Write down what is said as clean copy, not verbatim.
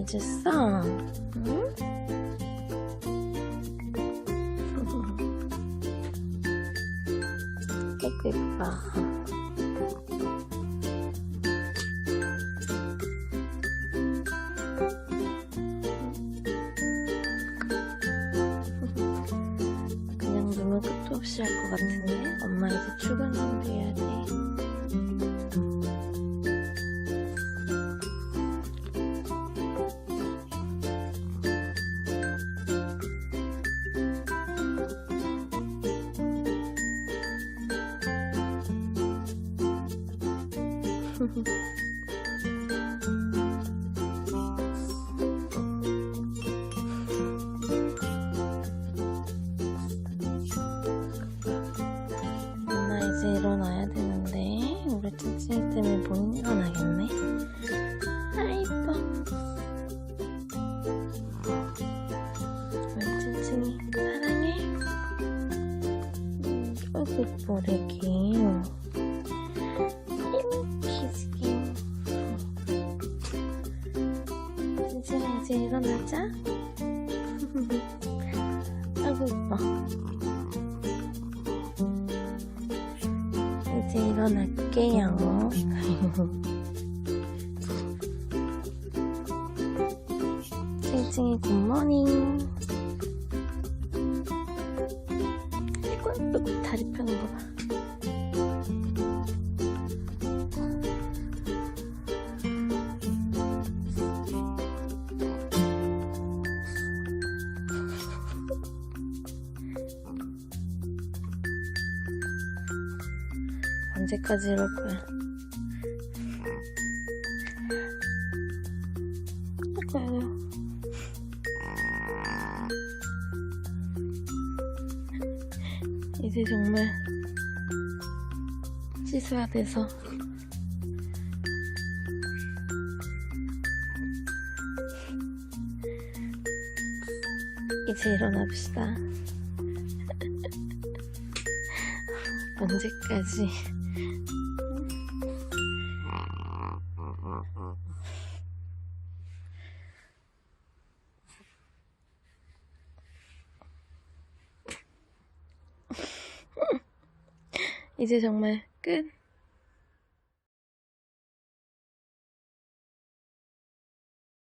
잤어? 응? 아이고 예뻐. 그냥 누면 끝도 없이 할 것 같은데 엄마 이제 출근 준비해야 돼. 엄마 이제 일어나야 되는데 우리 찡찡이 때문에 못 일어나겠네. 아 이뻐. 우리 찡찡이 사랑해. 아이고 이뻐 우리 애기. 이제 일어나자. 아이고 이뻐. 이제 일어날게요. 찡찡이 굿모닝. 아이고 아이고 다리 펴는 거 봐. 언제까지 이럴 거야? 아이고. 이제 정말 씻어야 돼서 이제 일어납시다. 언제까지? 이제 정말 끝.